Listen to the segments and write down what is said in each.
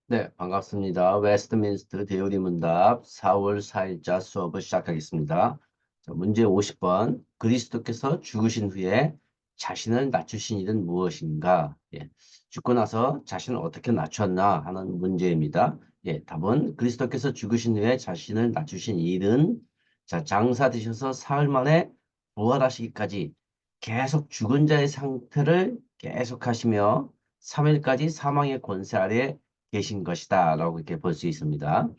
네, 반갑습니다. 웨스트민스터 대요리 문답 4월 4일자 수업을 시작하겠습니다. 자, 문제 50번. 그리스도께서 죽으신 후에 자신을 낮추신 일은 무엇인가? 예, 죽고 나서 자신을 어떻게 낮췄나 하는 문제입니다. 예, 답은 그리스도께서 죽으신 후에 자신을 낮추신 일은 자, 장사 되셔서 사흘 만에 부활하시기까지 계속 죽은 자의 상태를 계속 하시며 3일까지 사망의 권세 아래 계신 것이다 라고 이렇게 볼 수 있습니다.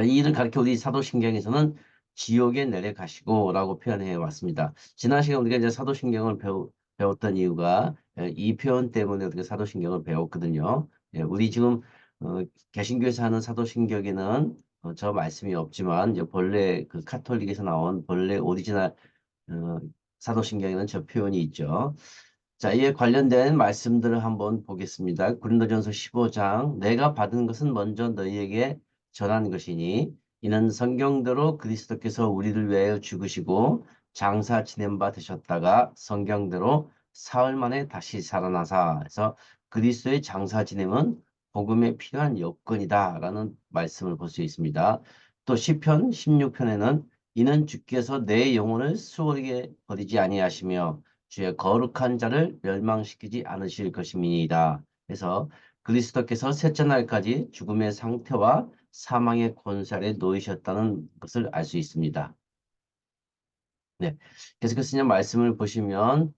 이 일을 가리켜 우리 사도신경에서는 지옥에 내려가시고 라고 표현해 왔습니다. 지난 시간에 우리가 이제 사도신경을 배웠던 이유가 이 표현 때문에 우리가 사도신경을 배웠거든요. 예, 우리 지금 개신교에서 하는 사도신경에는 저 말씀이 없지만 이제 본래 그 카톨릭에서 나온 본래 오리지널 어, 사도신경에는 저 표현이 있죠. 자, 이에 관련된 말씀들을 한번 보겠습니다. 고린도전서 15장 내가 받은 것은 먼저 너희에게 전한 것이니 이는 성경대로 그리스도께서 우리를 위하여 죽으시고 장사 지낸 바 되셨다가 성경대로 사흘 만에 다시 살아나사 해서 그리스도의 장사 지냄은 복음에 필요한 여건이다라는 말씀을 볼 수 있습니다. 또 시편 16편에는 이는 주께서 내 영혼을 수월하게 버리지 아니하시며 주의 거룩한 자를 멸망시키지 않으실 것임이니이다. 그래서 그리스도께서 셋째 날까지 죽음의 상태와 사망의 권세에 놓이셨다는 것을 알 수 있습니다. 네. 계속해서 그냥 말씀을 보시면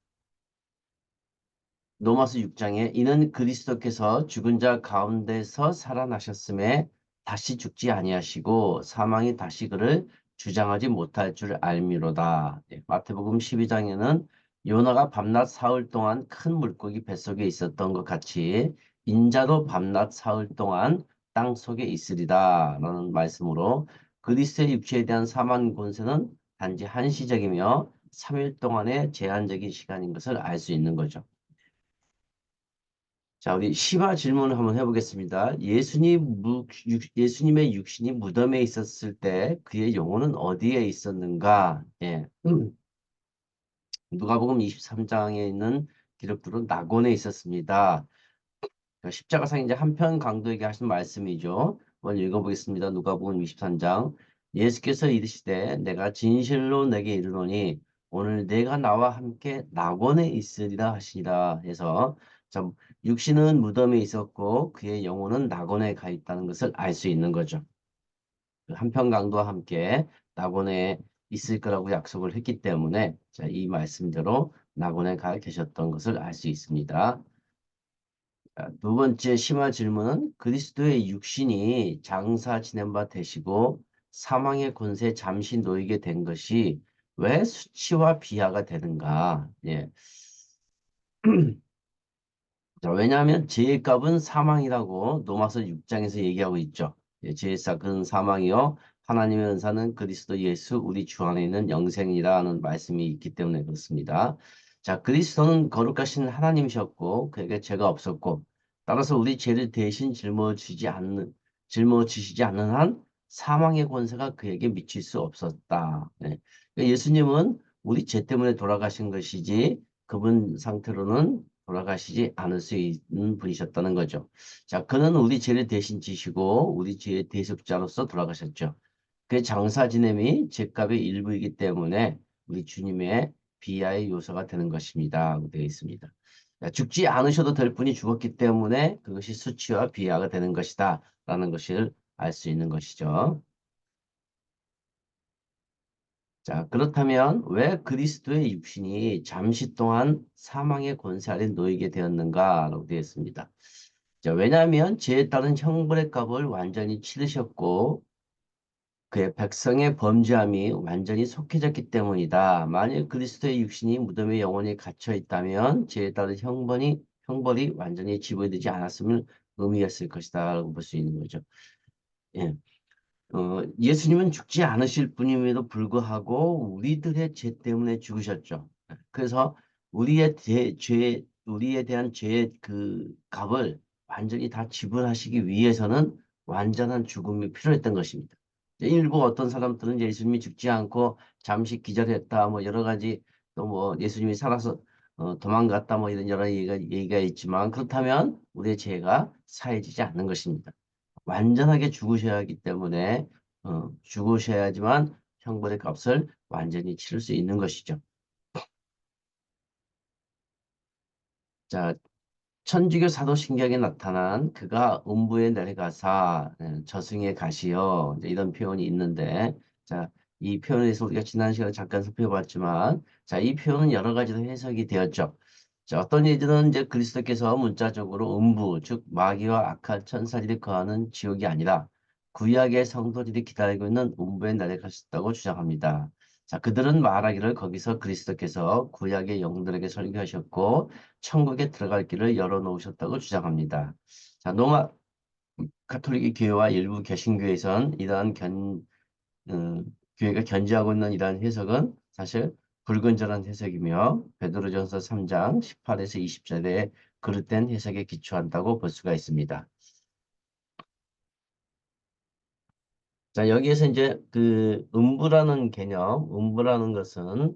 로마서 6장에 이는 그리스도께서 죽은 자 가운데서 살아나셨음에 다시 죽지 아니하시고 사망이 다시 그를 주장하지 못할 줄 알미로다. 네, 마태복음 12장에는 요나가 밤낮 사흘 동안 큰 물고기 뱃속에 있었던 것 같이 인자도 밤낮 사흘 동안 땅 속에 있으리다 라는 말씀으로 그리스도의 육체에 대한 사망 권세는 단지 한시적이며 3일 동안의 제한적인 시간인 것을 알 수 있는 거죠. 자, 우리 심화 질문을 한번 해보겠습니다. 예수님의 육신이 무덤에 있었을 때 그의 영혼은 어디에 있었는가? 예. 누가복음 23장에 있는 기록들은 낙원에 있었습니다. 십자가상 이제 한편 강도에게 하신 말씀이죠. 한번 읽어보겠습니다. 누가복음 23장. 예수께서 이르시되 내가 진실로 내게 이르노니 오늘 내가 나와 함께 낙원에 있으리라 하시니라 해서 참 육신은 무덤에 있었고 그의 영혼은 낙원에 가 있다는 것을 알 수 있는 거죠. 그 한편 강도와 함께 낙원에 있을 거라고 약속을 했기 때문에 자, 이 말씀대로 낙원에 가 계셨던 것을 알 수 있습니다. 자, 두 번째 심화 질문은 그리스도의 육신이 장사 지낸 바 되시고 사망의 권세에 잠시 놓이게 된 것이 왜 수치와 비하가 되는가? 예. 자, 왜냐하면 죄의 값은 사망이라고 로마서 6장에서 얘기하고 있죠. 예, 죄의 값은 사망이요. 하나님의 은사는 그리스도 예수 우리 주 안에 있는 영생이라는 말씀이 있기 때문에 그렇습니다. 자, 그리스도는 거룩하신 하나님이셨고 그에게 죄가 없었고 따라서 우리 죄를 대신 짊어지시지 않는 한 사망의 권세가 그에게 미칠 수 없었다. 네. 그러니까 예수님은 우리 죄 때문에 돌아가신 것이지 그분 상태로는 돌아가시지 않을 수 있는 분이셨다는 거죠. 자, 그는 우리 죄를 대신 지시고 우리 죄의 대속자로서 돌아가셨죠. 그 장사 지냄이 죄값의 일부이기 때문에 우리 주님의 비하의 요소가 되는 것입니다. 되어 있습니다. 자, 죽지 않으셔도 될 분이 죽었기 때문에 그것이 수치와 비하가 되는 것이다. 라는 것을 알 수 있는 것이죠. 자, 그렇다면 왜 그리스도의 육신이 잠시 동안 사망의 권세 아래 놓이게 되었는가라고 되어 있습니다. 자, 왜냐하면 죄에 따른 형벌의 값을 완전히 치르셨고 그의 백성의 범죄함이 완전히 속해졌기 때문이다. 만일 그리스도의 육신이 무덤에 영원히 갇혀 있다면 죄에 따른 형벌이 완전히 지불되지 않았음을 의미했을 것이다라고 볼 수 있는 거죠. 예. 예수님은 죽지 않으실 분임에도 불구하고 우리들의 죄 때문에 죽으셨죠. 그래서 우리에 대한 죄의 그 값을 완전히 다 지불하시기 위해서는 완전한 죽음이 필요했던 것입니다. 일부 어떤 사람들은 예수님이 죽지 않고 잠시 기절했다, 뭐 여러 가지 또 뭐 예수님이 살아서 도망갔다 뭐 이런 여러 얘기가 있지만 그렇다면 우리의 죄가 사해지지 않는 것입니다. 완전하게 죽으셔야 하기 때문에 죽으셔야지만 형벌의 값을 완전히 치를 수 있는 것이죠. 자, 천주교 사도신경에 나타난 그가 음부에 내려가사 저승에 가시어 이제 이런 표현이 있는데 자, 이 표현에 대해서 우리가 지난 시간에 잠깐 살펴봤지만 자, 이 표현은 여러 가지로 해석이 되었죠. 자, 어떤 이들은 이제 그리스도께서 문자적으로 음부, 즉 마귀와 악한 천사들이 거하는 지옥이 아니라 구약의 성도들이 기다리고 있는 음부에 내려가셨다고 주장합니다. 자, 그들은 말하기를 거기서 그리스도께서 구약의 영들에게 설교하셨고 천국에 들어갈 길을 열어놓으셨다고 주장합니다. 자, 로마 가톨릭 교회와 일부 개신교에선 이러한 교회가 견지하고 있는 이러한 해석은 사실 불건전한 해석이며 베드로전서 3장 18에서 20절의 그릇된 해석에 기초한다고 볼 수가 있습니다. 자, 여기에서 이제 그 음부라는 개념, 음부라는 것은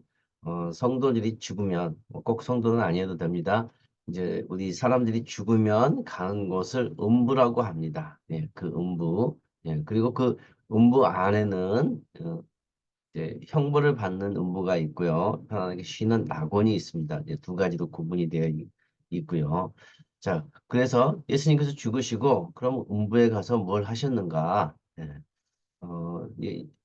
성도들이 죽으면 뭐꼭 성도는 아니어도 됩니다. 이제 우리 사람들이 죽으면 가는 곳을 음부라고 합니다. 예, 그 음부. 예, 그리고 그 음부 안에는 이제 형벌을 받는 음부가 있고요. 편안하게 쉬는 낙원이 있습니다. 이제 두 가지로 구분이 되어 있고요. 자, 그래서 예수님께서 죽으시고 그럼 음부에 가서 뭘 하셨는가? 예.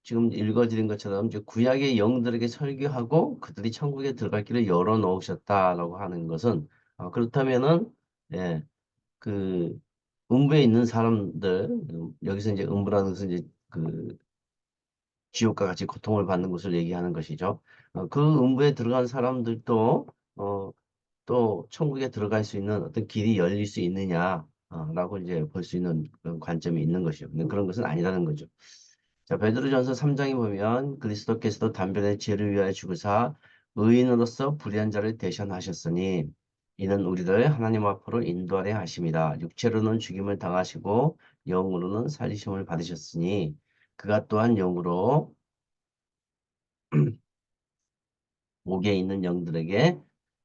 지금 읽어드린 것처럼 이제 구약의 영들에게 설교하고 그들이 천국에 들어갈 길을 열어 놓으셨다라고 하는 것은 그렇다면은 예, 그 음부에 있는 사람들 여기서 이제 음부라는 것은 이제 그 지옥과 같이 고통을 받는 것을 얘기하는 것이죠. 그 음부에 들어간 사람들도 또 천국에 들어갈 수 있는 어떤 길이 열릴 수 있느냐 라고 이제 볼 수 있는 그런 관점이 있는 것이죠. 근데 그런 것은 아니라는 거죠. 자, 베드로전서 3장에 보면 그리스도께서도 단변의 죄를 위하여 죽으사 의인으로서 불의한 자를 대신하셨으니 이는 우리를 하나님 앞으로 인도하려 하심이라. 육체로는 죽임을 당하시고 영으로는 살리심을 받으셨으니 그가 또한 영으로 목에 있는 영들에게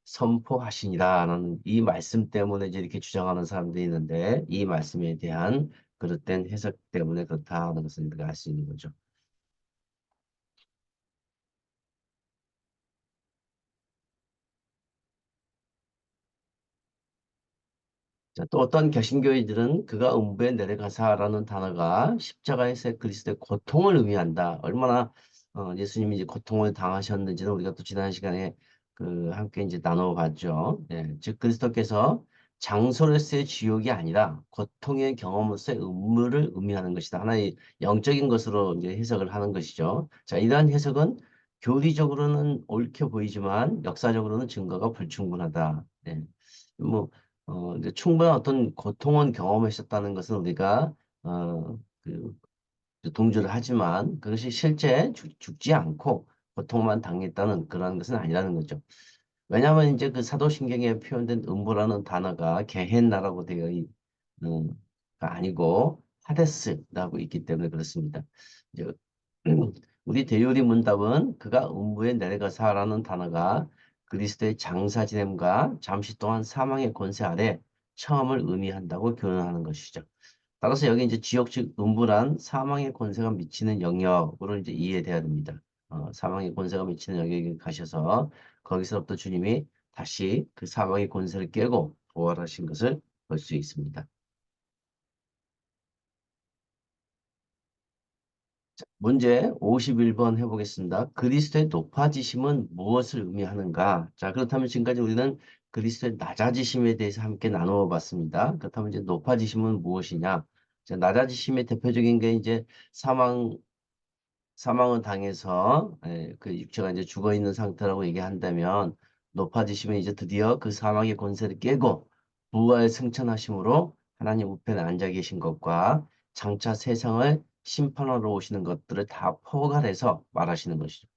선포하시니라는 이 말씀 때문에 이제 이렇게 주장하는 사람들이 있는데 이 말씀에 대한 그릇된 해석 때문에 그렇다는 것을 우리가 알 수 있는 거죠. 자, 또 어떤 개신교인들은 그가 음부에 내려가사라는 단어가 십자가에서 그리스도의 고통을 의미한다. 얼마나 예수님이 이제 고통을 당하셨는지는 우리가 또 지난 시간에 함께 이제 나눠봤죠. 예, 즉 그리스도께서 장소로서의 지옥이 아니라 고통의 경험으로서의 음무를 의미하는 것이다. 하나의 영적인 것으로 이제 해석을 하는 것이죠. 자, 이러한 해석은 교리적으로는 옳게 보이지만 역사적으로는 증거가 불충분하다. 예. 뭐 이제 충분한 어떤 고통은 경험하셨다는 것은 우리가 그 동조를 하지만 그것이 실제 죽지 않고 고통만 당했다는 그런 것은 아니라는 거죠. 왜냐하면 이제 그 사도신경에 표현된 음부라는 단어가 게헨나라고 되어 가 아니고 하데스라고 있기 때문에 그렇습니다. 이제 우리 대요리 문답은 그가 음부에 내려가사라는 단어가 그리스도의 장사 지냄과 잠시 동안 사망의 권세 아래 처음을 의미한다고 교훈하는 것이죠. 따라서 여기 이제 지옥 즉 음부란 사망의 권세가 미치는 영역으로 이제 이해돼야 됩니다. 사망의 권세가 미치는 영역에 가셔서 거기서부터 주님이 다시 그 사망의 권세를 깨고 부활하신 것을 볼 수 있습니다. 문제 51번 해보겠습니다. 그리스도의 높아지심은 무엇을 의미하는가? 자, 그렇다면 지금까지 우리는 그리스도의 낮아지심에 대해서 함께 나누어 봤습니다. 그렇다면 이제 높아지심은 무엇이냐? 자, 낮아지심의 대표적인 게 이제 사망을 당해서 그 육체가 이제 죽어 있는 상태라고 얘기한다면 높아지시면 이제 드디어 그 사망의 권세를 깨고 부활 승천하심으로 하나님 우편에 앉아 계신 것과 장차 세상을 심판하러 오시는 것들을 다 포괄해서 말하시는 것이죠.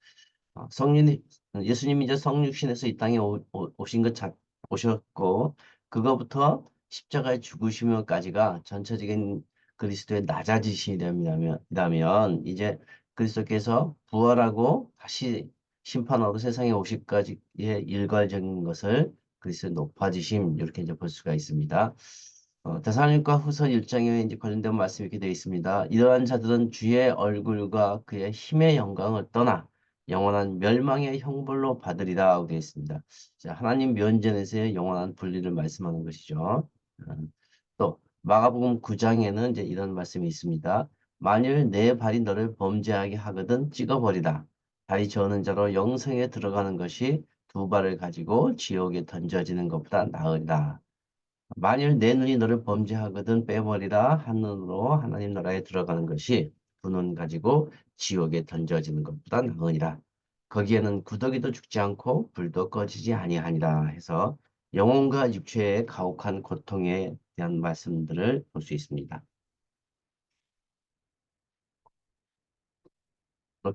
예수님이 이제 성육신에서 이 땅에 오신 오셨고 그거부터 십자가에 죽으시면까지가 전체적인 그리스도의 낮아지심이라면 이제 그리스도께서 부활하고 다시 심판하고 세상에 오실까지의 일괄적인 것을 그리스도의 높아지심 이렇게 이제 볼 수가 있습니다. 데살로니가 후서 1장에 이제 관련된 말씀이 이렇게 되어 있습니다. 이러한 자들은 주의 얼굴과 그의 힘의 영광을 떠나 영원한 멸망의 형벌로 받으리라 하고 되어 있습니다. 자, 하나님 면전에서의 영원한 분리를 말씀하는 것이죠. 또 마가복음 9장에는 이제 이런 말씀이 있습니다. 만일 내 발이 너를 범죄하게 하거든 찍어버리라. 발이 저는 자로 영생에 들어가는 것이 두 발을 가지고 지옥에 던져지는 것보다 나으리라. 만일 내 눈이 너를 범죄하거든 빼버리라. 한눈으로 하나님 나라에 들어가는 것이 두 눈 가지고 지옥에 던져지는 것보다 나으니라. 거기에는 구더기도 죽지 않고 불도 꺼지지 아니하니라 해서 영혼과 육체의 가혹한 고통에 대한 말씀들을 볼 수 있습니다.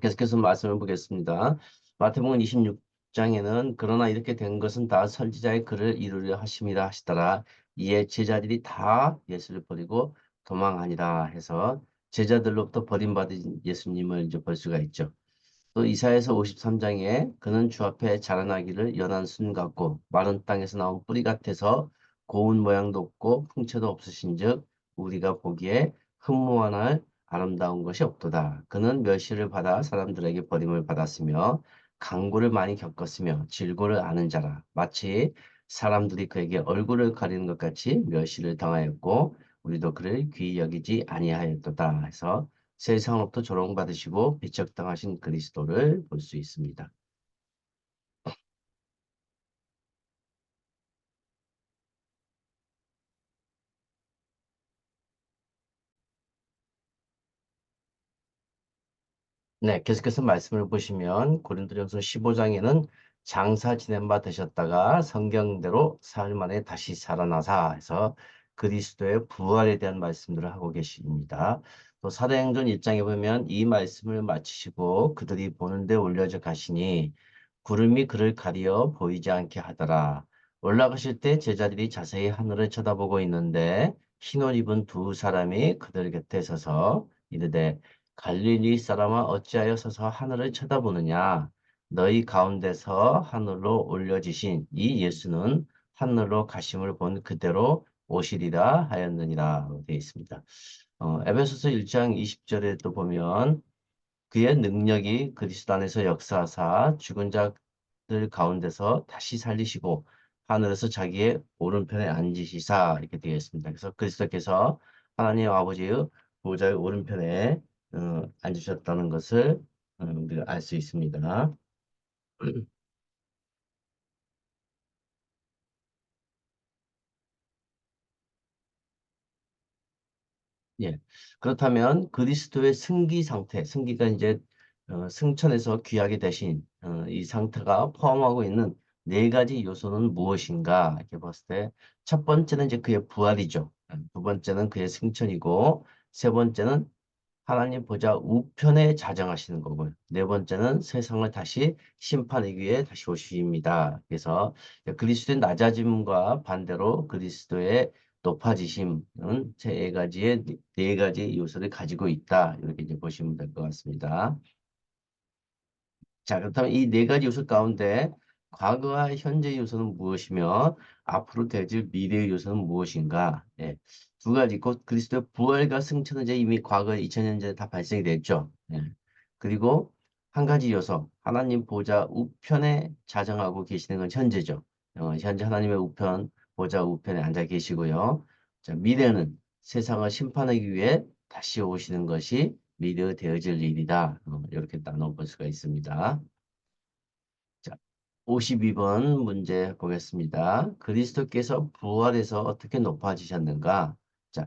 계속해서 말씀을 보겠습니다. 마태복음 26장에는 그러나 이렇게 된 것은 다 선지자의 글을 이루려 하심이라 하시더라. 이에 제자들이 다 예수를 버리고 도망하니라 해서 제자들로부터 버림받은 예수님을 이제 볼 수가 있죠. 또 이사야서 53장에 그는 주 앞에 자라나기를 연한 순 같고 마른 땅에서 나온 뿌리 같아서 고운 모양도 없고 풍채도 없으신즉 우리가 보기에 흠모할 아름다운 것이 없도다. 그는 멸시를 받아 사람들에게 버림을 받았으며 강구를 많이 겪었으며 질고를 아는 자라. 마치 사람들이 그에게 얼굴을 가리는 것 같이 멸시를 당하였고 우리도 그를 귀히 여기지 아니하였도다. 해서 세상으로부터 조롱받으시고 배척당하신 그리스도를 볼 수 있습니다. 네, 계속해서 말씀을 보시면 고린도전서 15장에는 장사 지낸 바 되셨다가 성경대로 사흘 만에 다시 살아나사 해서 그리스도의 부활에 대한 말씀들을 하고 계십니다. 또 사도행전 1장에 보면 이 말씀을 마치시고 그들이 보는데 올려져 가시니 구름이 그를 가리어 보이지 않게 하더라. 올라가실 때 제자들이 자세히 하늘을 쳐다보고 있는데 흰옷 입은 두 사람이 그들 곁에 서서 이르되 갈릴리 사람아 어찌하여 서서 하늘을 쳐다보느냐? 너희 가운데서 하늘로 올려지신 이 예수는 하늘로 가심을 본 그대로 오시리라 하였느니라 되어 있습니다. 에베소서 1장 20절에 또 보면 그의 능력이 그리스도 안에서 역사하사 죽은 자들 가운데서 다시 살리시고 하늘에서 자기의 오른편에 앉으시사 이렇게 되어 있습니다. 그래서 그리스도께서 하나님 아버지의 보좌의 오른편에 앉으셨다는 것을 우리가 알 수 있습니다. 예. 그렇다면 그리스도의 승기 상태, 승기가 이제 승천해서 귀하게 되신 이 상태가 포함하고 있는 네 가지 요소는 무엇인가 이렇게 봤을 때 첫 번째는 이제 그의 부활이죠. 두 번째는 그의 승천이고 세 번째는 하나님 보좌 우편에 자정하시는 거고요. 네 번째는 세상을 다시 심판하기 위해 다시 오십니다. 그래서 그리스도의 낮아짐과 반대로 그리스도의 높아지심은 네 가지 요소를 가지고 있다. 이렇게 이제 보시면 될 것 같습니다. 자, 그렇다면 이 네 가지 요소 가운데 과거와 현재 요소는 무엇이며 앞으로 되질 미래의 요소는 무엇인가? 예. 두 가지 있고 그리스도의 부활과 승천은 이제 이미 과거 2000년 전에 다 발생이 됐죠. 예. 그리고 한 가지 요소, 하나님 보좌 우편에 자정하고 계시는 건 현재죠. 현재 하나님의 우편, 보좌 우편에 앉아 계시고요. 자, 미래는 세상을 심판하기 위해 다시 오시는 것이 미래에 되어질 일이다. 이렇게 나눠볼 수가 있습니다. 자, 52번 문제 보겠습니다. 그리스도께서 부활해서 어떻게 높아지셨는가? 자,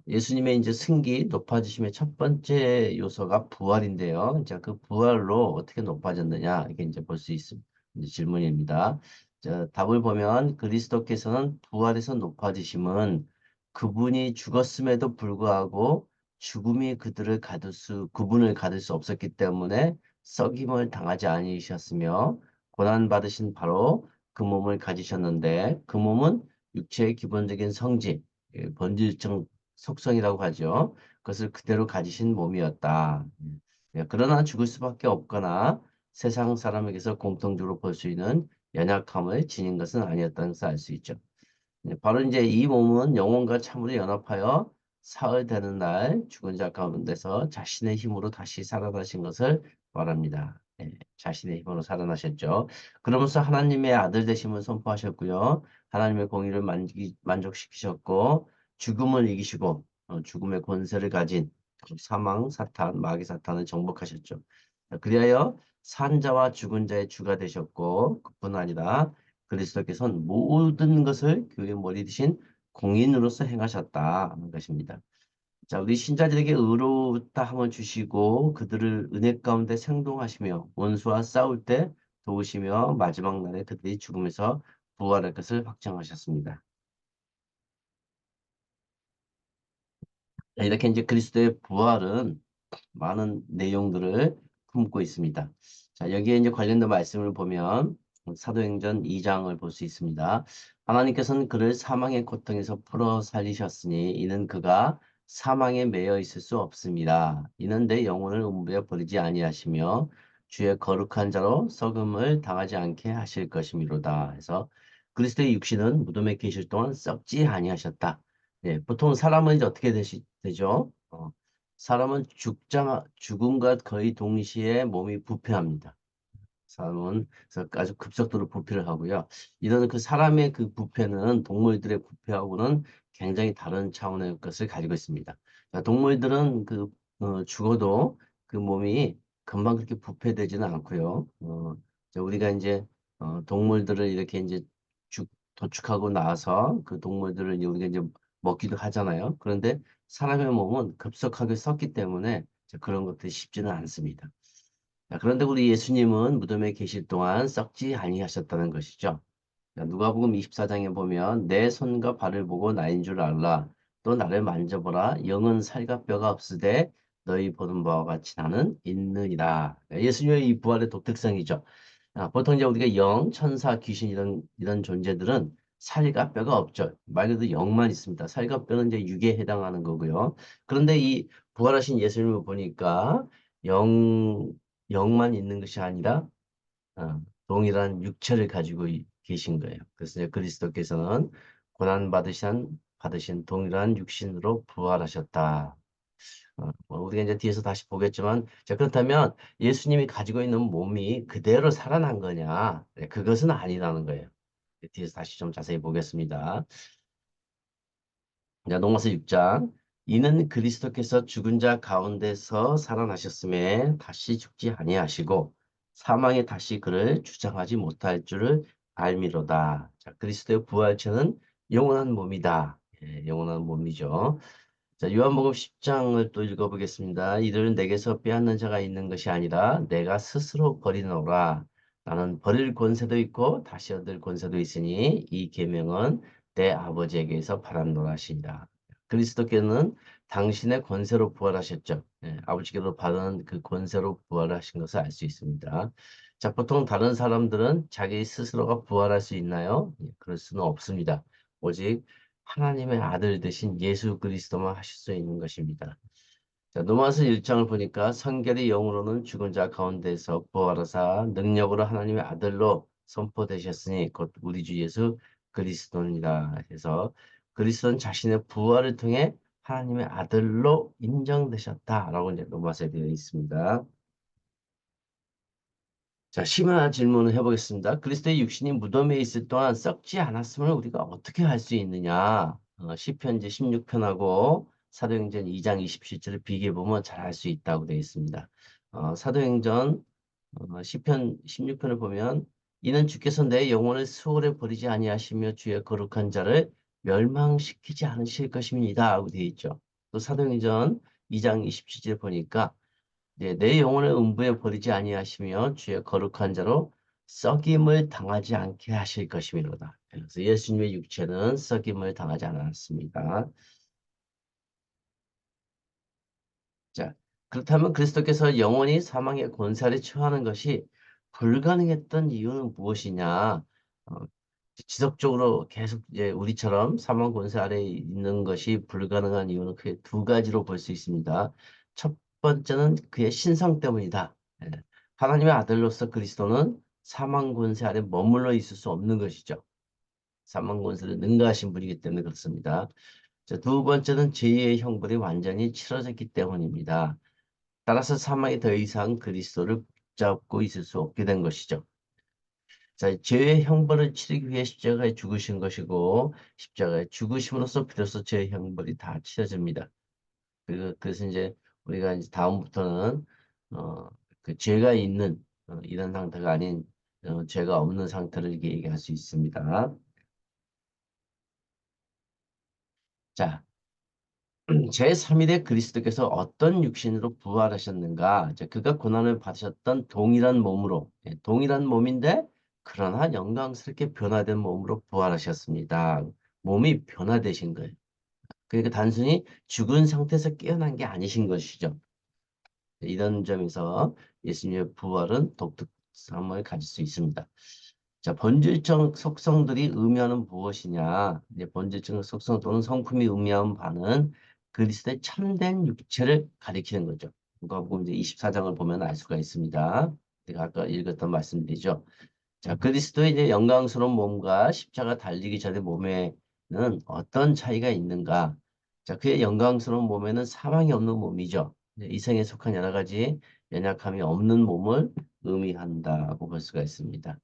예수님의 이제 승기 높아지심의 첫 번째 요소가 부활인데요. 자, 그 부활로 어떻게 높아졌느냐? 이게 이제 볼 수 있습니다. 이제 질문입니다. 자, 답을 보면 그리스도께서는 부활해서 높아지심은 그분이 죽었음에도 불구하고 죽음이 그분을 가둘 수 없었기 때문에 썩임을 당하지 않으셨으며 고난받으신 바로 그 몸을 가지셨는데 그 몸은 육체의 기본적인 성질, 본질적 속성이라고 하죠. 그것을 그대로 가지신 몸이었다. 그러나 죽을 수밖에 없거나 세상 사람에게서 공통적으로 볼 수 있는 연약함을 지닌 것은 아니었다는 것을 알 수 있죠. 네, 바로 이제 이 몸은 영혼과 참으로 연합하여 사흘 되는 날 죽은 자 가운데서 자신의 힘으로 다시 살아나신 것을 말합니다. 네, 자신의 힘으로 살아나셨죠. 그러면서 하나님의 아들 되심을 선포하셨고요. 하나님의 공의를 만족시키셨고 죽음을 이기시고 죽음의 권세를 가진 사망, 사탄, 마귀 사탄을 정복하셨죠. 그리하여 산자와 죽은 자의 주가 되셨고 그뿐 아니라 그리스도께서는 모든 것을 교회 머리 대신 공인으로서 행하셨다 하는 것입니다. 자, 우리 신자들에게 의롭다 함을 주시고 그들을 은혜 가운데 생동하시며 원수와 싸울 때 도우시며 마지막 날에 그들이 죽음에서 부활할 것을 확정하셨습니다. 자, 이렇게 이제 그리스도의 부활은 많은 내용들을 품고 있습니다. 자, 여기에 이제 관련된 말씀을 보면 사도행전 2장을 볼 수 있습니다. 하나님께서는 그를 사망의 고통에서 풀어 살리셨으니 이는 그가 사망에 매여 있을 수 없습니다. 이는 내 영혼을 음부에 버리지 아니하시며 주의 거룩한 자로 썩음을 당하지 않게 하실 것이미로다. 해서 그리스도의 육신은 무덤에 계실 동안 썩지 아니하셨다. 예, 보통 사람은 이제 어떻게 되죠? 사람은 죽음과 거의 동시에 몸이 부패합니다. 사람은 그래서 아주 급속도로 부패를 하고요. 이런 그 사람의 그 부패는 동물들의 부패하고는 굉장히 다른 차원의 것을 가지고 있습니다. 자, 동물들은 죽어도 그 몸이 금방 그렇게 부패되지는 않고요. 자, 우리가 이제 동물들을 이렇게 이제 도축하고 나서 그 동물들을 이제 우리가 이제 먹기도 하잖아요. 그런데 사람의 몸은 급속하게 썩기 때문에 그런 것들이 쉽지는 않습니다. 자, 그런데 우리 예수님은 무덤에 계실 동안 썩지 아니하셨다는 것이죠. 자, 누가복음 24장에 보면 내 손과 발을 보고 나인 줄 알라. 또 나를 만져보라. 영은 살과 뼈가 없으되 너희 보는 바와 같이 나는 있느니라. 예수님의 이 부활의 독특성이죠. 보통 이제 우리가 영, 천사, 귀신 이런 존재들은 살과 뼈가 없죠. 말 그대로 영만 있습니다. 살과 뼈는 이제 육에 해당하는 거고요. 그런데 이 부활하신 예수님을 보니까 영, 영만 있는 것이 아니라 동일한 육체를 가지고 계신 거예요. 그래서 이제 그리스도께서는 고난 받으신 동일한 육신으로 부활하셨다. 뭐 우리가 이제 뒤에서 다시 보겠지만, 자, 그렇다면 예수님이 가지고 있는 몸이 그대로 살아난 거냐? 네, 그것은 아니라는 거예요. 뒤에서 다시 좀 자세히 보겠습니다. 자, 로마서 6장. 이는 그리스도께서 죽은 자 가운데서 살아나셨음에 다시 죽지 아니하시고 사망에 다시 그를 주장하지 못할 줄을 알미로다. 자, 그리스도의 부활체는 영원한 몸이다. 예, 영원한 몸이죠. 자, 요한복음 10장을 또 읽어보겠습니다. 이들은 내게서 빼앗는 자가 있는 것이 아니라 내가 스스로 버리노라. 나는 버릴 권세도 있고 다시 얻을 권세도 있으니 이 계명은 내 아버지에게서 받았노라 하시니라. 그리스도께는 당신의 권세로 부활하셨죠. 예, 아버지께로 받은 그 권세로 부활하신 것을 알 수 있습니다. 자, 보통 다른 사람들은 자기 스스로가 부활할 수 있나요? 예, 그럴 수는 없습니다. 오직 하나님의 아들 되신 예수 그리스도만 하실 수 있는 것입니다. 자, 로마서 1장을 보니까 성결의 영으로는 죽은 자 가운데서 부활하사 능력으로 하나님의 아들로 선포되셨으니 곧 우리 주 예수 그리스도니라 해서 그리스도는 자신의 부활을 통해 하나님의 아들로 인정되셨다라고 이제 로마서에 되어 있습니다. 자, 심한 질문을 해보겠습니다. 그리스도의 육신이 무덤에 있을 동안 썩지 않았음을 우리가 어떻게 할 수 있느냐? 시편 이제 16편하고 사도행전 2장 27절을 비교해 보면 잘 알 수 있다고 되어 있습니다. 사도행전 시편 16편을 보면 이는 주께서 내 영혼을 수월에 버리지 아니하시며 주의 거룩한 자를 멸망시키지 않으실 것입니다. 하고 되어 있죠. 또 사도행전 2장 27절 보니까 네, 내 영혼을 음부에 버리지 아니하시며 주의 거룩한 자로 썩임을 당하지 않게 하실 것이미로다. 그래서 예수님의 육체는 썩임을 당하지 않았습니다. 자, 그렇다면 그리스도께서 영원히 사망의 권세를 취하는 것이 불가능했던 이유는 무엇이냐? 어, 지속적으로 계속 이제 우리처럼 사망 권세 아래에 있는 것이 불가능한 이유는 크게 두 가지로 볼 수 있습니다. 첫 번째는 그의 신성 때문이다. 예, 하나님의 아들로서 그리스도는 사망 권세 아래 머물러 있을 수 없는 것이죠. 사망 권세를 능가하신 분이기 때문에 그렇습니다. 자, 두 번째는 죄의 형벌이 완전히 치러졌기 때문입니다. 따라서 사망이 더 이상 그리스도를 붙잡고 있을 수 없게 된 것이죠. 자, 죄의 형벌을 치르기 위해 십자가에 죽으신 것이고 십자가에 죽으심으로써 비로소 죄의 형벌이 다 치러집니다. 그래서 이제 우리가 이제 다음부터는 어, 그 죄가 있는 이런 상태가 아닌 죄가 없는 상태를 이렇게 얘기할 수 있습니다. 자, 제3일에 그리스도께서 어떤 육신으로 부활하셨는가? 이제 그가 고난을 받으셨던 동일한 몸으로, 동일한 몸인데 그러나 영광스럽게 변화된 몸으로 부활하셨습니다. 몸이 변화되신 거예요. 그러니까 단순히 죽은 상태에서 깨어난 게 아니신 것이죠. 이런 점에서 예수님의 부활은 독특함을 가질 수 있습니다. 자, 본질적 속성들이 의미하는 무엇이냐? 이제 본질적 속성 또는 성품이 의미하는 바는 그리스도의 참된 육체를 가리키는 거죠. 누가복음 이제 24장을 보면 알 수가 있습니다. 제가 아까 읽었던 말씀드리죠. 자, 그리스도의 이제 영광스러운 몸과 십자가 달리기 전의 몸에는 어떤 차이가 있는가? 자, 그의 영광스러운 몸에는 사망이 없는 몸이죠. 이생에 속한 여러 가지 연약함이 없는 몸을 의미한다고 볼 수가 있습니다.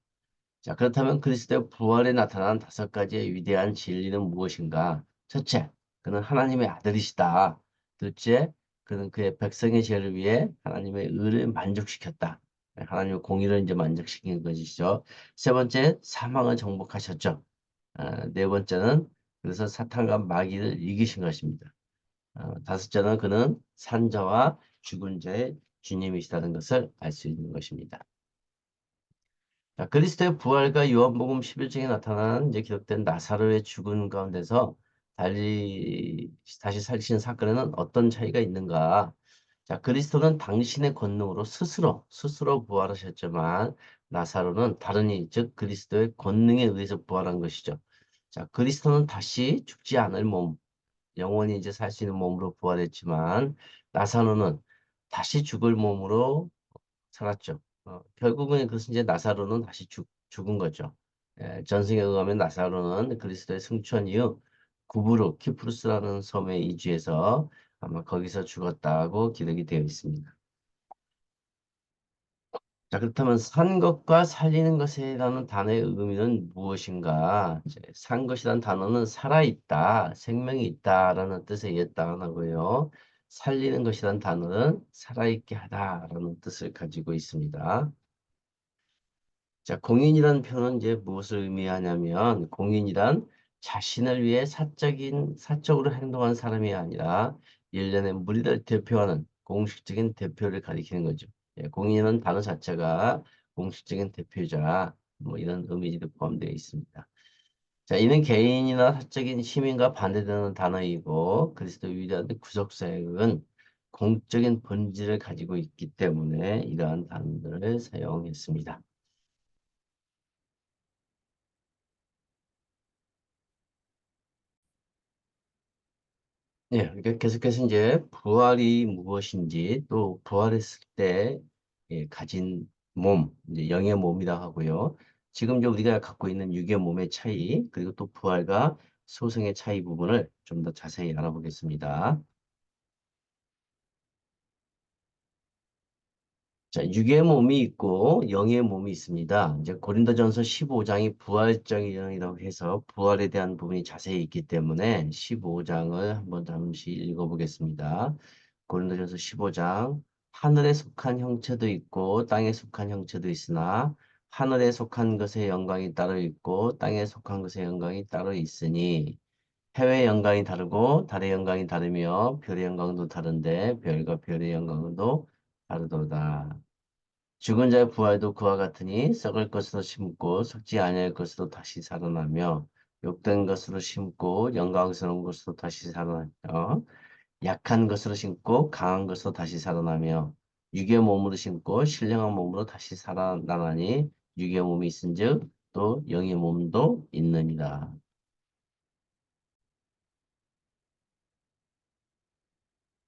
자, 그렇다면 그리스도의 부활에 나타난 다섯 가지의 위대한 진리는 무엇인가? 첫째, 그는 하나님의 아들이시다. 둘째, 그는 그의 백성의 죄를 위해 하나님의 의를 만족시켰다. 하나님의 공의를 이제 만족시킨 것이죠. 세 번째, 사망을 정복하셨죠. 네 번째는 그래서 사탄과 마귀를 이기신 것입니다. 다섯째는 그는 산자와 죽은 자의 주님이시다는 것을 알 수 있는 것입니다. 자, 그리스도의 부활과 요한복음 11장에 나타난 이제 기록된 나사로의 죽은 가운데서 다시 살리신 사건에는 어떤 차이가 있는가? 자, 그리스도는 당신의 권능으로 스스로 부활하셨지만 나사로는 다른 이, 즉 그리스도의 권능에 의해서 부활한 것이죠. 자, 그리스도는 다시 죽지 않을 몸, 영원히 이제 살 수 있는 몸으로 부활했지만 나사로는 다시 죽을 몸으로 살았죠. 결국은 그것은 이제 나사로는 다시 죽은 거죠. 전승에 의하면 나사로는 그리스도의 승천 이후 구브루, 키프루스라는 섬에 이주해서 아마 거기서 죽었다고 기록이 되어 있습니다. 자, 그렇다면 산 것과 살리는 것이라는 단어의 의미는 무엇인가? 이제 산 것이라는 단어는 살아있다, 생명이 있다라는 뜻의 옛 단어고요. 살리는 것이라는 단어는 살아있게 하다라는 뜻을 가지고 있습니다. 자, 공인이라는 표현은 이제 무엇을 의미하냐면, 공인이란 자신을 위해 사적으로 행동한 사람이 아니라 일련의 무리를 대표하는 공식적인 대표를 가리키는 거죠. 공인은 단어 자체가 공식적인 대표자, 뭐 이런 의미도 포함되어 있습니다. 자, 이는 개인이나 사적인 시민과 반대되는 단어이고, 그리스도 위대한 구속사역은 공적인 본질을 가지고 있기 때문에 이러한 단어를 사용했습니다. 예, 그러니까 계속해서 이제 부활이 무엇인지 또 부활했을 때 가진 몸, 이제 영의 몸이라 하고요. 지금 이제 우리가 갖고 있는 육의 몸의 차이, 그리고 또 부활과 소생의 차이 부분을 좀 더 자세히 알아보겠습니다. 자, 육의 몸이 있고 영의 몸이 있습니다. 이제 고린도전서 15장이 부활장이라고 해서 부활에 대한 부분이 자세히 있기 때문에 15장을 한번 잠시 읽어보겠습니다. 고린도전서 15장 하늘에 속한 형체도 있고 땅에 속한 형체도 있으나 하늘에 속한 것의 영광이 따로 있고 땅에 속한 것의 영광이 따로 있으니 해의 영광이 다르고 달의 영광이 다르며 별의 영광도 다른데 별과 별의 영광도 다르도다. 죽은 자의 부활도 그와 같으니 썩을 것으로 심고 썩지 아니할 것으로 다시 살아나며 욕된 것으로 심고 영광스러운 것으로 다시 살아나며 약한 것으로 심고 강한 것으로 다시 살아나며 육의 몸으로 심고 신령한 몸으로 다시 살아나나니 육의 몸이 있은즉 또 영의 몸도 있느니라.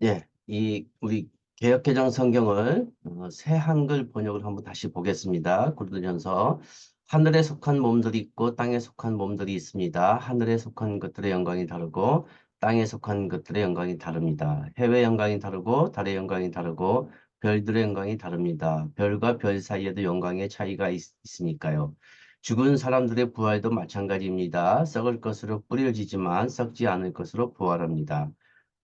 예, 이 우리 개역개정 성경을 새 한글 번역을 한번 다시 보겠습니다. 고린도전서 하늘에 속한 몸들이 있고 땅에 속한 몸들이 있습니다. 하늘에 속한 것들의 영광이 다르고 땅에 속한 것들의 영광이 다릅니다. 해의 영광이 다르고 달의 영광이 다르고 별들의 영광이 다릅니다. 별과 별 사이에도 영광의 차이가 있으니까요. 죽은 사람들의 부활도 마찬가지입니다. 썩을 것으로 뿌려지지만 썩지 않을 것으로 부활합니다.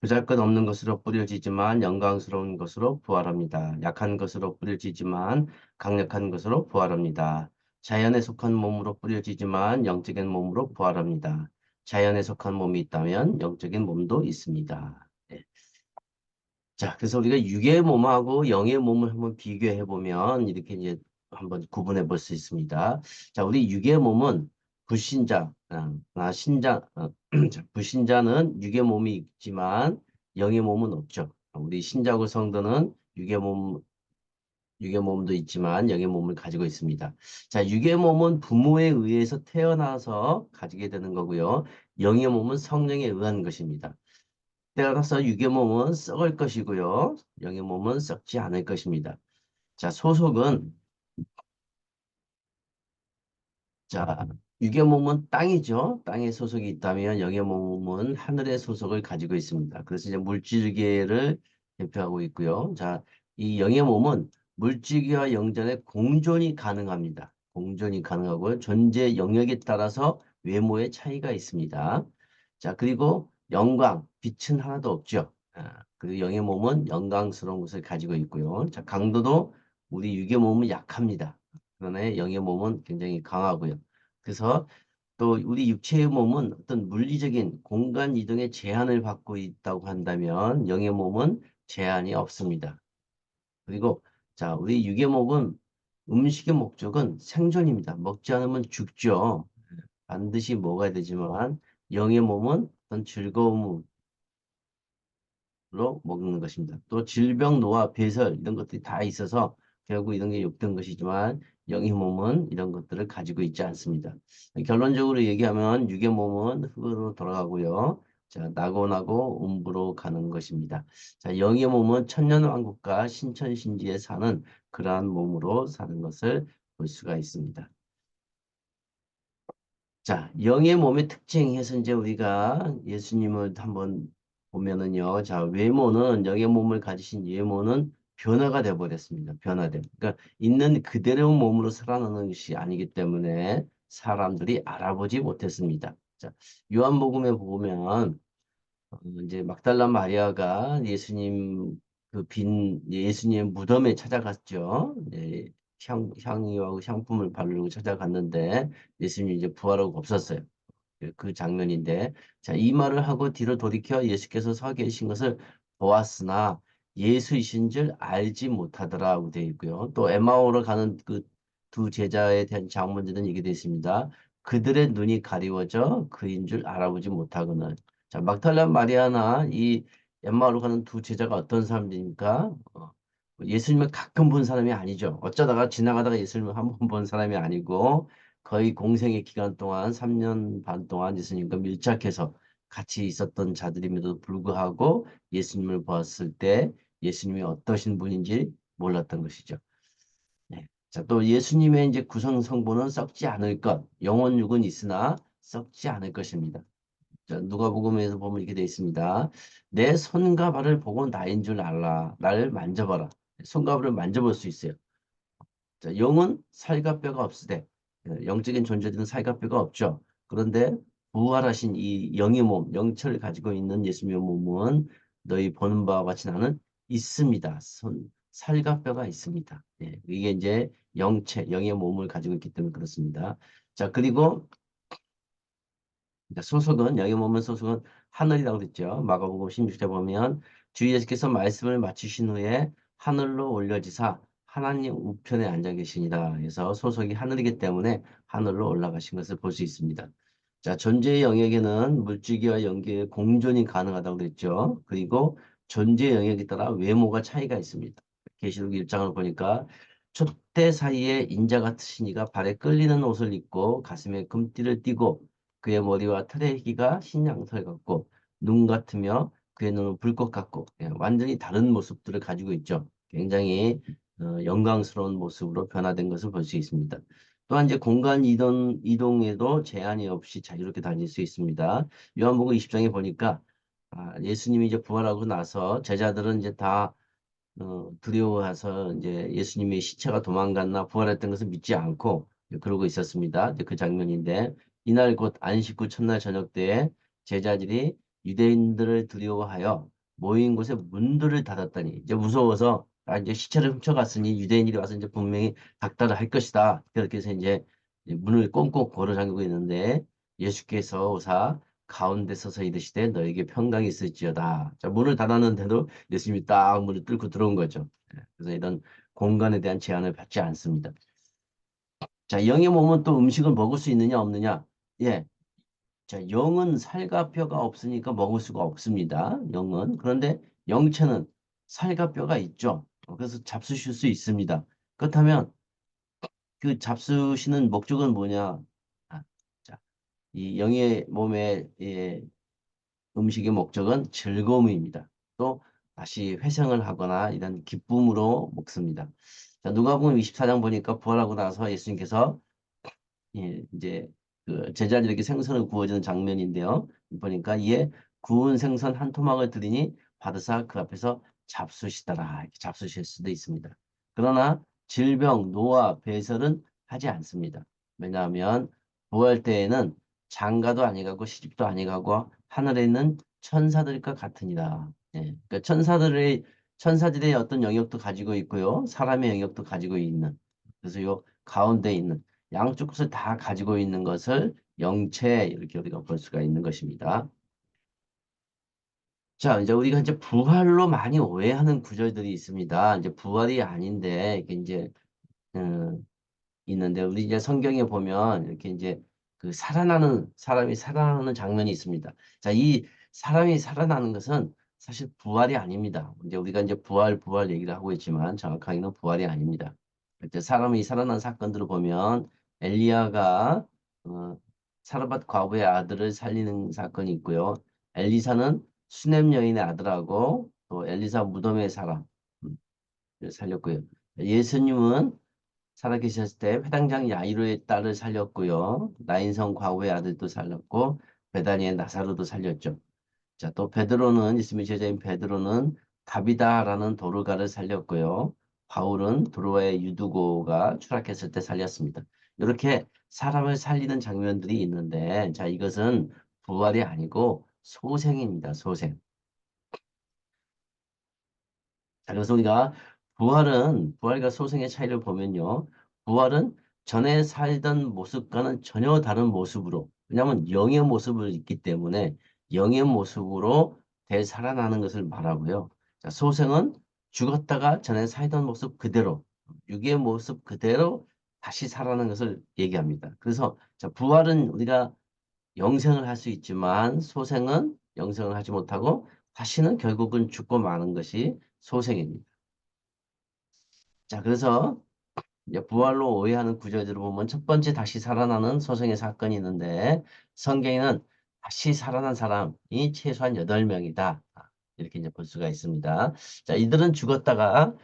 보잘것없는 것으로 뿌려지지만 영광스러운 것으로 부활합니다. 약한 것으로 뿌려지지만 강력한 것으로 부활합니다. 자연에 속한 몸으로 뿌려지지만 영적인 몸으로 부활합니다. 자연에 속한 몸이 있다면 영적인 몸도 있습니다. 네. 자, 그래서 우리가 육의 몸하고 영의 몸을 한번 비교해 보면 이렇게 이제 한번 구분해 볼 수 있습니다. 자, 우리 육의 몸은 불신자, 신자, 자, 불신자는 육의 몸이 있지만 영의 몸은 없죠. 우리 신자고 성도는 육의 몸도 있지만 영의 몸을 가지고 있습니다. 자, 육의 몸은 부모에 의해서 태어나서 가지게 되는 거고요. 영의 몸은 성령에 의한 것입니다. 따라서 육의 몸은 썩을 것이고요. 영의 몸은 썩지 않을 것입니다. 자, 소속은, 자, 육의 몸은 땅이죠. 땅에 소속이 있다면 영의 몸은 하늘의 소속을 가지고 있습니다. 그래서 이제 물질계를 대표하고 있고요. 자, 이 영의 몸은 물질계와 영전의 공존이 가능합니다. 공존이 가능하고요. 존재 영역에 따라서 외모의 차이가 있습니다. 자, 그리고 영광, 빛은 하나도 없죠. 그리고 영의 몸은 영광스러운 것을 가지고 있고요. 자, 강도도 우리 육의 몸은 약합니다. 그러나 영의 몸은 굉장히 강하고요. 그래서 또 우리 육체의 몸은 어떤 물리적인 공간 이동의 제한을 받고 있다고 한다면 영의 몸은 제한이 없습니다. 그리고 자, 우리 육의 몸은 음식의 목적은 생존입니다. 먹지 않으면 죽죠. 반드시 먹어야 되지만 영의 몸은 어떤 즐거움으로 먹는 것입니다. 또 질병, 노화, 배설 이런 것들이 다 있어서 결국 이런 게 욕된 것이지만 영의 몸은 이런 것들을 가지고 있지 않습니다. 결론적으로 얘기하면 육의 몸은 흙으로 돌아가고요. 자, 나고 음부로 가는 것입니다. 자, 영의 몸은 천년왕국과 신천신지에 사는 그러한 몸으로 사는 것을 볼 수가 있습니다. 자, 영의 몸의 특징에서 이제 우리가 예수님을 한번 보면은요. 자, 외모는 영의 몸을 가지신 외모는 변화가 돼 버렸습니다. 변화돼. 그러니까 있는 그대로 몸으로 살아나는 것이 아니기 때문에 사람들이 알아보지 못했습니다. 자, 요한복음에 보면 이제 막달라 마리아가 예수님의 무덤에 찾아갔죠. 예, 향유하고 향품을 바르고 찾아갔는데 예수님이 이제 부활하고 없었어요. 그 장면인데, 자, 이 말을 하고 뒤로 돌이켜 예수께서 서 계신 것을 보았으나 예수이신 줄 알지 못하더라고 되어 있고요. 또 에마오로 가는 그 두 제자에 대한 장문들은 이게 되어 있습니다. 그들의 눈이 가리워져 그인 줄 알아보지 못하거늘. 자, 막달라 마리아나 이 엠마오로 가는 두 제자가 어떤 사람들입니까? 예수님을 가끔 본 사람이 아니죠. 어쩌다가 지나가다가 예수님을 한 번 본 사람이 아니고 거의 공생의 기간 동안 3년 반 동안 예수님과 밀착해서 같이 있었던 자들임에도 불구하고 예수님을 보았을 때 예수님이 어떠신 분인지 몰랐던 것이죠. 네. 자, 또 예수님의 이제 구성 성분은 썩지 않을 것, 영원 육은 있으나 썩지 않을 것입니다. 자, 누가복음에서 보면 이렇게 되어 있습니다. 내 손과 발을 보고 나인 줄 알라. 나를 만져봐라. 손과 발을 만져볼 수 있어요. 자, 영은 살과 뼈가 없으되 영적인 존재들은 살과 뼈가 없죠. 그런데 부활하신 이 영의 몸, 영체를 가지고 있는 예수님의 몸은 너희 보는 바와 같이 나는 있습니다. 살과 뼈가 있습니다. 예, 이게 이제 영체, 영의 몸을 가지고 있기 때문에 그렇습니다. 자, 그리고 소속은 영의 몸은 소속은 하늘이라고 그랬죠. 마가복음 16장 보면 주 예수께서 말씀을 마치신 후에 하늘로 올려지사 하나님 우편에 앉아 계시니라. 그래서 소속이 하늘이기 때문에 하늘로 올라가신 것을 볼 수 있습니다. 자, 존재의 영역에는 물질계와 영계의 공존이 가능하다고 그랬죠. 그리고 존재의 영역에 따라 외모가 차이가 있습니다. 계시록 1장을 보니까 촛대 사이에 인자 같으신 이가 발에 끌리는 옷을 입고 가슴에 금띠를 띠고 그의 머리와 털의 희가 흰 양털 같고 눈 같으며 그의 눈은 불꽃 같고 완전히 다른 모습들을 가지고 있죠. 굉장히 영광스러운 모습으로 변화된 것을 볼 수 있습니다. 또한 이제 공간 이동에도 제한이 없이 자유롭게 다닐 수 있습니다. 요한복음 20장에 보니까 예수님이 이제 부활하고 나서 제자들은 이제 다 두려워해서 이제 예수님의 시체가 도망갔나 부활했던 것을 믿지 않고 그러고 있었습니다. 이제 그 장면인데 이날 곧 안식 후 첫날 저녁 때에 제자들이 유대인들을 두려워하여 모인 곳에 문들을 닫았더니 이제 무서워서 이제 시체를 훔쳐갔으니 유대인들이 와서 이제 분명히 닥달을 할 것이다. 그렇게 해서 이제 문을 꽁꽁 걸어 잠그고 있는데 예수께서 오사 가운데 서서 이르시되 너에게 평강이 있을지어다. 자, 문을 닫았는데도 예수님이 딱 문을 뚫고 들어온 거죠. 그래서 이런 공간에 대한 제한을 받지 않습니다. 자, 영의 몸은 또 음식을 먹을 수 있느냐 없느냐? 예. 자, 영은 살과 뼈가 없으니까 먹을 수가 없습니다. 영은. 그런데 영체는 살과 뼈가 있죠. 그래서 잡수실 수 있습니다. 그렇다면 그 잡수시는 목적은 뭐냐? 자, 이 영의 몸의 음식의 목적은 즐거움입니다. 또 다시 회생을 하거나 이런 기쁨으로 먹습니다. 자, 누가복음 24장 보니까 부활하고 나서 예수님께서 이제 그 제자들에게 생선을 구워주는 장면인데요. 보니까 이에 구운 생선 한 토막을 드리니 받으사 그 앞에서 잡수시더라. 이렇게 잡수실 수도 있습니다. 그러나 질병, 노화, 배설은 하지 않습니다. 왜냐하면 부활 때에는 장가도 아니가고 시집도 아니가고 하늘에 있는 천사들과 같으니라. 그러니까 천사들의 어떤 영역도 가지고 있고요. 사람의 영역도 가지고 있는. 그래서 요 가운데 있는 양쪽 것을 다 가지고 있는 것을 영체 이렇게 우리가 볼 수가 있는 것입니다. 자, 이제 우리가 이제 부활로 많이 오해하는 구절들이 있습니다. 이제 부활이 아닌데 이게 이제 음, 있는데 우리 이제 성경에 보면 이렇게 이제 그 살아나는 사람이 살아나는 장면이 있습니다. 자, 이 사람이 살아나는 것은 사실 부활이 아닙니다. 이제 우리가 이제 부활 얘기를 하고 있지만 정확하게는 부활이 아닙니다. 이제 사람이 살아난 사건들을 보면 엘리야가 사르밧 과부의 아들을 살리는 사건이 있고요. 엘리사는 수넴 여인의 아들하고 또 엘리사 무덤의 사람 살렸고요. 예수님은 살아계셨을 때 회당장 야이로의 딸을 살렸고요. 나인성 과부의 아들도 살렸고 베다니의 나사로도 살렸죠. 자, 또 베드로는 예수님의 제자인 베드로는 다비다라는 도르가를 살렸고요. 바울은 도로의 유두고가 추락했을 때 살렸습니다. 이렇게 사람을 살리는 장면들이 있는데 자, 이것은 부활이 아니고 소생입니다. 소생. 자, 그래서 우리가 부활과 소생의 차이를 보면요. 부활은 전에 살던 모습과는 전혀 다른 모습으로, 왜냐하면 영의 모습을 있기 때문에 영의 모습으로 되살아나는 것을 말하고요. 자, 소생은 죽었다가 전에 살던 모습 그대로, 육의 모습 그대로 다시 살아나는 것을 얘기합니다. 그래서 자, 부활은 우리가 영생을 할 수 있지만 소생은 영생을 하지 못하고 다시는 결국은 죽고 마는 것이 소생입니다. 자, 그래서 이제 부활로 오해하는 구절들을 보면 첫 번째 다시 살아나는 소생의 사건이 있는데 성경에는 다시 살아난 사람이 최소한 8명이다. 이렇게 이제 볼 수가 있습니다. 자, 이들은 죽었다가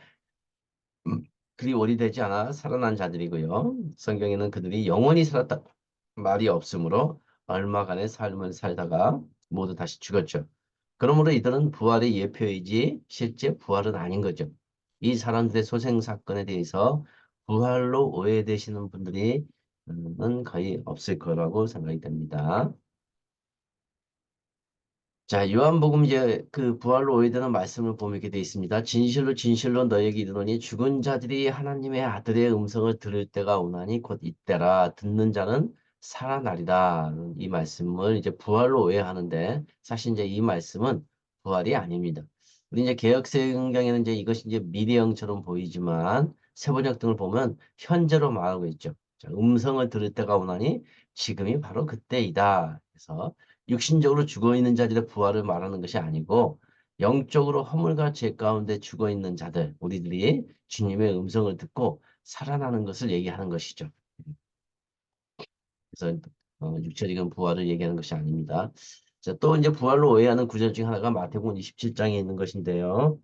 그리 오래되지 않아 살아난 자들이고요. 성경에는 그들이 영원히 살았다 말이 없으므로 얼마간의 삶을 살다가 모두 다시 죽었죠. 그러므로 이들은 부활의 예표이지 실제 부활은 아닌 거죠. 이 사람들의 소생 사건에 대해서 부활로 오해되시는 분들이 는 거의 없을 거라고 생각이 됩니다. 자, 요한복음 이제 그 부활로 오해되는 말씀을 보면 이렇게 되어 있습니다. 진실로 진실로 너에게 이르노니 죽은 자들이 하나님의 아들의 음성을 들을 때가 오나니 곧 이때라 듣는 자는 살아나리라. 이 말씀을 이제 부활로 오해하는데 사실 이제 이 말씀은 부활이 아닙니다. 우리 이제 개역성경에는 이제 이것이 이제 미래형처럼 보이지만 세번역 등을 보면 현재로 말하고 있죠. 자, 음성을 들을 때가 오나니 지금이 바로 그때이다. 그래서 육신적으로 죽어 있는 자들의 부활을 말하는 것이 아니고 영적으로 허물과 죄 가운데 죽어 있는 자들, 우리들이 주님의 음성을 듣고 살아나는 것을 얘기하는 것이죠. 그래서 육체적인 부활을 얘기하는 것이 아닙니다. 자, 또 이제 부활로 오해하는 구절 중 하나가 마태복음 27장에 있는 것인데요.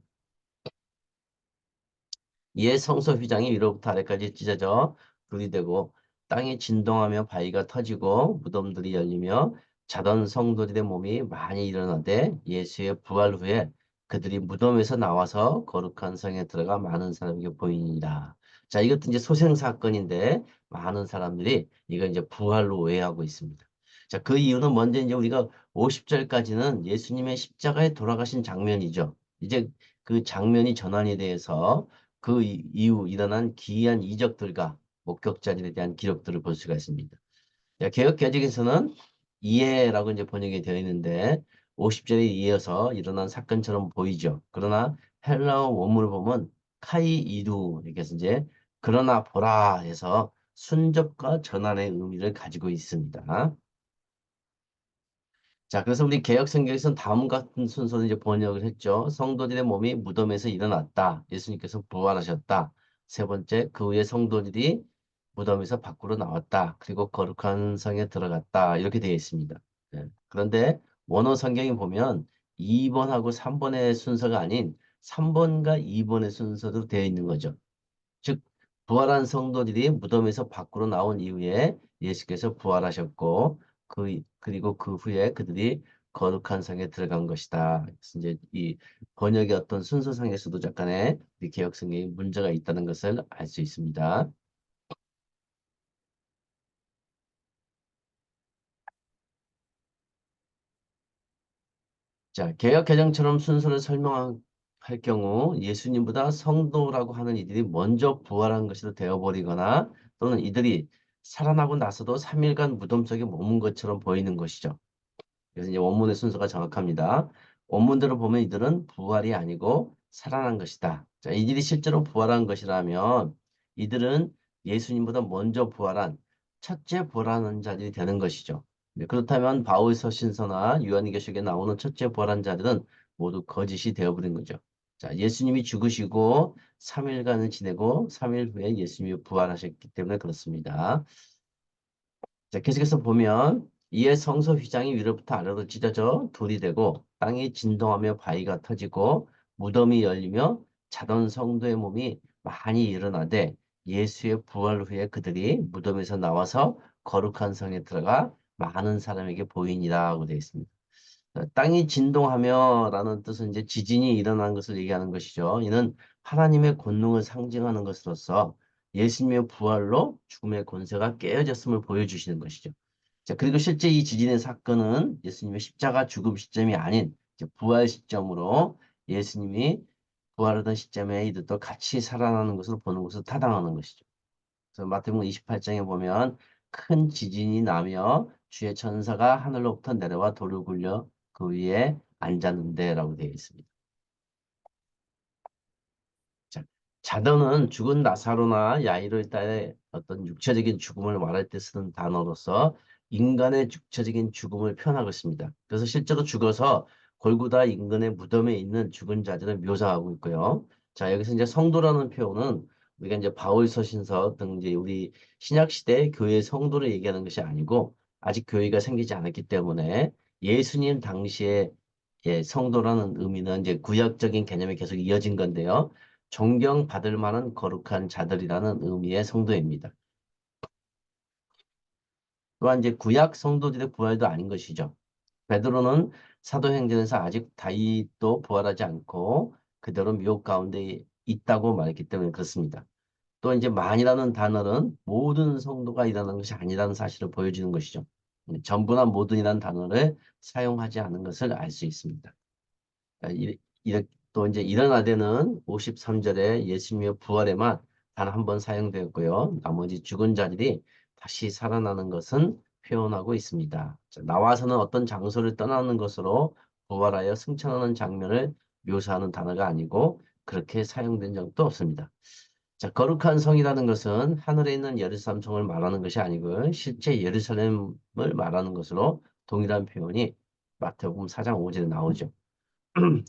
이에 성소 휘장이 위로부터 아래까지 찢어져 불이 되고 땅이 진동하며 바위가 터지고 무덤들이 열리며 자던 성도들의 몸이 많이 일어나되 예수의 부활 후에 그들이 무덤에서 나와서 거룩한 성에 들어가 많은 사람에게 보이니라. 자, 이것도 이제 소생 사건인데 많은 사람들이 이걸 이제 부활로 오해하고 있습니다. 자, 그 이유는 먼저 이제 우리가 50절까지는 예수님의 십자가에 돌아가신 장면이죠. 이제 그 장면이 전환이 돼서 그 이후 일어난 기이한 이적들과 목격자들에 대한 기록들을 볼 수가 있습니다. 자, 개역개정에서는 이해라고 이제 번역이 되어 있는데 50절에 이어서 일어난 사건처럼 보이죠. 그러나 헬라어 원문을 보면 카이 이루 이렇게 해서 이제 그러나 보라 해서 순접과 전환의 의미를 가지고 있습니다. 자, 그래서 우리 개역 성경에서는 다음 같은 순서로 이제 번역을 했죠. 성도들의 몸이 무덤에서 일어났다. 예수님께서 부활하셨다. 세 번째, 그 후에 성도들이 무덤에서 밖으로 나왔다. 그리고 거룩한 성에 들어갔다. 이렇게 되어 있습니다. 예. 그런데 원어 성경에 보면 2번하고 3번의 순서가 아닌 3번과 2번의 순서로 되어 있는 거죠. 즉 부활한 성도들이 무덤에서 밖으로 나온 이후에 예수께서 부활하셨고 그리고 그 후에 그들이 거룩한 성에 들어간 것이다. 그래서 이제 이 번역의 어떤 순서상에서도 약간의 이 개역 성경에 문제가 있다는 것을 알 수 있습니다. 자, 개역 개정처럼 순서를 설명할 경우 예수님보다 성도라고 하는 이들이 먼저 부활한 것으로 되어버리거나 또는 이들이 살아나고 나서도 3일간 무덤 속에 머문 것처럼 보이는 것이죠. 그래서 이제 원문의 순서가 정확합니다. 원문대로 보면 이들은 부활이 아니고 살아난 것이다. 자, 이들이 실제로 부활한 것이라면 이들은 예수님보다 먼저 부활한 첫째 부활하는 자들이 되는 것이죠. 네, 그렇다면 바울 서신서나 요한계시록에 나오는 첫째 부활한 자들은 모두 거짓이 되어버린 거죠. 자, 예수님이 죽으시고 3일간을 지내고 3일 후에 예수님이 부활하셨기 때문에 그렇습니다. 자, 계속해서 보면 이에 성소 휘장이 위로부터 아래로 찢어져 돌이 되고 땅이 진동하며 바위가 터지고 무덤이 열리며 자던 성도의 몸이 많이 일어나되 예수의 부활 후에 그들이 무덤에서 나와서 거룩한 성에 들어가 많은 사람에게 보이니라 고 되어 있습니다. 땅이 진동하며라는 뜻은 이제 지진이 일어난 것을 얘기하는 것이죠. 이는 하나님의 권능을 상징하는 것으로서 예수님의 부활로 죽음의 권세가 깨어졌음을 보여주시는 것이죠. 자, 그리고 실제 이 지진의 사건은 예수님의 십자가 죽음 시점이 아닌 이제 부활 시점으로 예수님이 부활하던 시점에 이들도 같이 살아나는 것으로 보는 것을 타당하는 것이죠. 그래서 마태복음 28장에 보면 큰 지진이 나며 주의 천사가 하늘로부터 내려와 돌을 굴려 그 위에 앉았는데라고 되어 있습니다. 자, 자더는 죽은 나사로나 야이로에 따해 어떤 육체적인 죽음을 말할 때 쓰는 단어로서 인간의 육체적인 죽음을 표현하고 있습니다. 그래서 실제로 죽어서 골고다 인근의 무덤에 있는 죽은 자들을 묘사하고 있고요. 자, 여기서 이제 성도라는 표현은 우리가 이제 바울 서신서 등 이제 우리 신약 시대 교회 성도를 얘기하는 것이 아니고 아직 교회가 생기지 않았기 때문에 예수님 당시에 예, 성도라는 의미는 이제 구약적인 개념이 계속 이어진 건데요. 존경받을 만한 거룩한 자들이라는 의미의 성도입니다. 또한 이제 구약 성도들의 부활도 아닌 것이죠. 베드로는 사도행전에서 아직 다윗도 부활하지 않고 그대로 미혹 가운데 있다고 말했기 때문에 그렇습니다. 또 이제 만이라는 단어는 모든 성도가 일어나는 것이 아니라는 사실을 보여주는 것이죠. 전부나 모든이라는 단어를 사용하지 않은 것을 알 수 있습니다. 또 이제 일어나되는 53절에 예수님의 부활에만 단 한 번 사용되었고요. 나머지 죽은 자들이 다시 살아나는 것은 표현하고 있습니다. 자, 나와서는 어떤 장소를 떠나는 것으로 부활하여 승천하는 장면을 묘사하는 단어가 아니고 그렇게 사용된 적도 없습니다. 자, 거룩한 성이라는 것은 하늘에 있는 예루살렘 성을 말하는 것이 아니고 실제 예루살렘을 말하는 것으로 동일한 표현이 마태복음 4장 5절에 나오죠.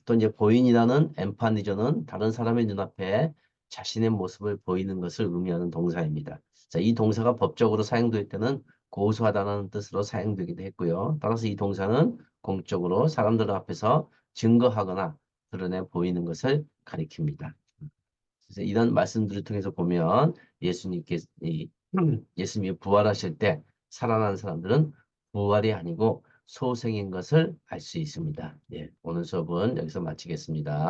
또 이제 보인이라는 엠파니저는 다른 사람의 눈앞에 자신의 모습을 보이는 것을 의미하는 동사입니다. 자, 이 동사가 법적으로 사용될 때는 고소하다는 뜻으로 사용되기도 했고요. 따라서 이 동사는 공적으로 사람들 앞에서 증거하거나 드러내 보이는 것을 가리킵니다. 그래서 이런 말씀들을 통해서 보면 예수님이 부활하실 때 살아난 사람들은 부활이 아니고 소생인 것을 알 수 있습니다. 예, 오늘 수업은 여기서 마치겠습니다.